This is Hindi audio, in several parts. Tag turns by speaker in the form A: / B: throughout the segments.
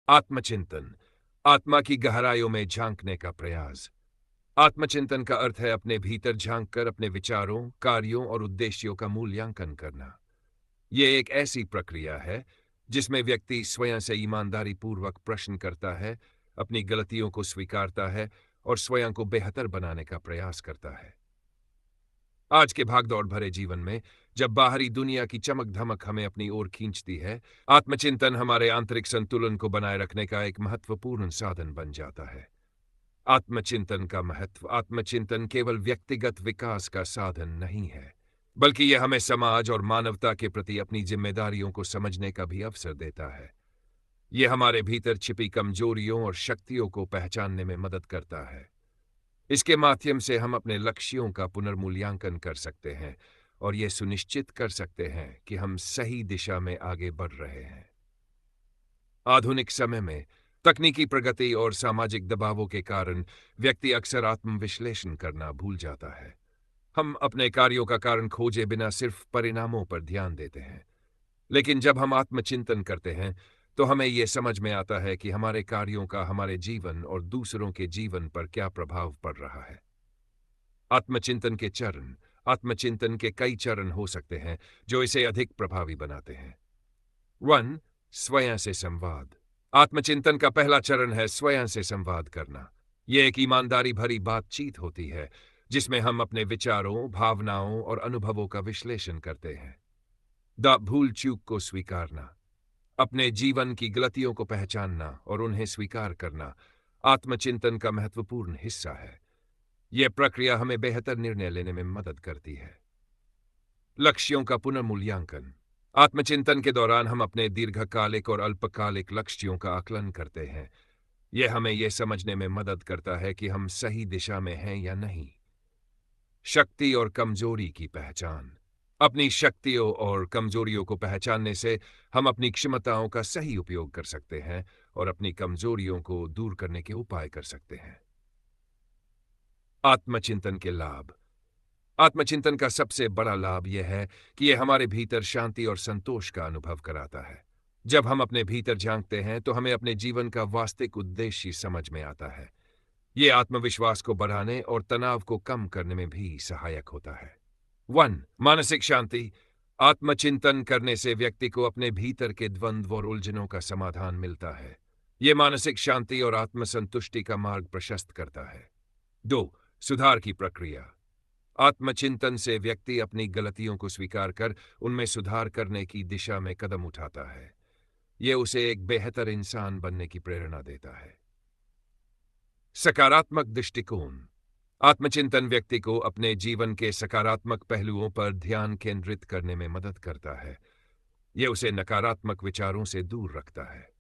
A: आत्मचिंतन, आत्मा की गहराइयों में झांकने का प्रयास। आत्मचिंतन का अर्थ है अपने भीतर झांककर अपने विचारों, कार्यों और उद्देश्यों का मूल्यांकन करना। ये एक ऐसी प्रक्रिया है जिसमें व्यक्ति स्वयं से ईमानदारी पूर्वक प्रश्न करता है, अपनी गलतियों को स्वीकारता है और स्वयं को बेहतर बनाने का प्रयास करता है। आज के भागदौड़ भरे जीवन में जब बाहरी दुनिया की चमक धमक हमें अपनी ओर खींचती है, आत्मचिंतन हमारे आंतरिक संतुलन को बनाए रखने का एक महत्वपूर्ण साधन बन जाता है। आत्मचिंतन का महत्व। आत्मचिंतन केवल व्यक्तिगत विकास का साधन नहीं है, बल्कि यह हमें समाज और मानवता के प्रति अपनी जिम्मेदारियों को समझने का भी अवसर देता है। यह हमारे भीतर छिपी कमजोरियों और शक्तियों को पहचानने में मदद करता है। इसके माध्यम से हम अपने लक्ष्यों का पुनर्मूल्यांकन कर सकते हैं और यह सुनिश्चित कर सकते हैं कि हम सही दिशा में आगे बढ़ रहे हैं। आधुनिक समय में तकनीकी प्रगति और सामाजिक दबावों के कारण व्यक्ति अक्सर आत्मविश्लेषण करना भूल जाता है। हम अपने कार्यों का कारण खोजे बिना सिर्फ परिणामों पर ध्यान देते हैं। लेकिन जब हम आत्मचिंतन करते हैं तो हमें यह समझ में आता है कि हमारे कार्यों का हमारे जीवन और दूसरों के जीवन पर क्या प्रभाव पड़ रहा है। आत्मचिंतन के कई चरण हो सकते हैं जो इसे अधिक प्रभावी बनाते हैं। 1. स्वयं से संवाद। आत्मचिंतन का पहला चरण है स्वयं से संवाद करना। यह एक ईमानदारी भरी बातचीत होती है जिसमें हम अपने विचारों, भावनाओं और अनुभवों का विश्लेषण करते हैं। भूल चूक को स्वीकारना। अपने जीवन की गलतियों को पहचानना और उन्हें स्वीकार करना आत्मचिंतन का महत्वपूर्ण हिस्सा है। यह प्रक्रिया हमें बेहतर निर्णय लेने में मदद करती है। लक्ष्यों का पुनर्मूल्यांकन। आत्मचिंतन के दौरान हम अपने दीर्घकालिक और अल्पकालिक लक्ष्यों का आकलन करते हैं। यह हमें यह समझने में मदद करता है कि हम सही दिशा में हैं या नहीं। शक्ति और कमजोरी की पहचान। अपनी शक्तियों और कमजोरियों को पहचानने से हम अपनी क्षमताओं का सही उपयोग कर सकते हैं और अपनी कमजोरियों को दूर करने के उपाय कर सकते हैं। आत्मचिंतन के लाभ। आत्मचिंतन का सबसे बड़ा लाभ यह है कि यह हमारे भीतर शांति और संतोष का अनुभव कराता है। जब हम अपने भीतर झांकते हैं तो हमें अपने जीवन का वास्तविक उद्देश्य समझ में आता है। यह आत्मविश्वास को बढ़ाने और तनाव को कम करने में भी सहायक होता है। 1. मानसिक शांति। आत्मचिंतन करने से व्यक्ति को अपने भीतर के द्वंद्व और उलझनों का समाधान मिलता है। यह मानसिक शांति और आत्मसंतुष्टि का मार्ग प्रशस्त करता है। 2. सुधार की प्रक्रिया। आत्मचिंतन से व्यक्ति अपनी गलतियों को स्वीकार कर उनमें सुधार करने की दिशा में कदम उठाता है। यह उसे एक बेहतर इंसान बनने की प्रेरणा देता है। सकारात्मक दृष्टिकोण। आत्मचिंतन व्यक्ति को अपने जीवन के सकारात्मक पहलुओं पर ध्यान केंद्रित करने में मदद करता है। यह उसे नकारात्मक विचारों से दूर रखता है।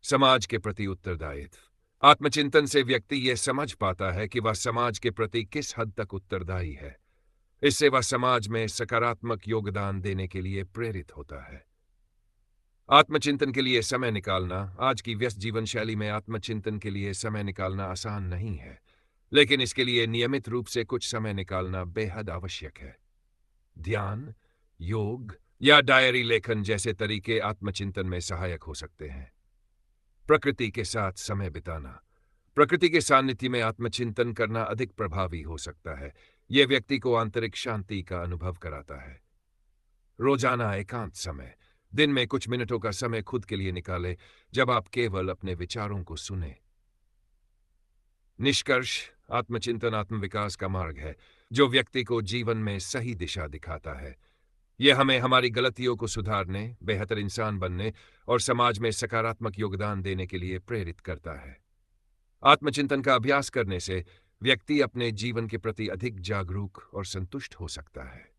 A: समाज के प्रति उत्तरदायित्व। आत्मचिंतन से व्यक्ति यह समझ पाता है कि वह समाज के प्रति किस हद तक उत्तरदायी है। इससे वह समाज में सकारात्मक योगदान देने के लिए प्रेरित होता है। आत्मचिंतन के लिए समय निकालना। आज की व्यस्त जीवन शैली में आत्मचिंतन के लिए समय निकालना आसान नहीं है, लेकिन इसके लिए नियमित रूप से कुछ समय निकालना बेहद आवश्यक है। ध्यान, योग या डायरी लेखन जैसे तरीके आत्मचिंतन में सहायक हो सकते हैं। प्रकृति के साथ समय बिताना। प्रकृति के सानिध्य में आत्मचिंतन करना अधिक प्रभावी हो सकता है। यह व्यक्ति को आंतरिक शांति का अनुभव कराता है। रोजाना एकांत समय। दिन में कुछ मिनटों का समय खुद के लिए निकालें, जब आप केवल अपने विचारों को सुनें। निष्कर्ष। आत्मचिंतन आत्मविकास का मार्ग है जो व्यक्ति को जीवन में सही दिशा दिखाता है। यह हमें हमारी गलतियों को सुधारने, बेहतर इंसान बनने और समाज में सकारात्मक योगदान देने के लिए प्रेरित करता है। आत्मचिंतन का अभ्यास करने से व्यक्ति अपने जीवन के प्रति अधिक जागरूक और संतुष्ट हो सकता है।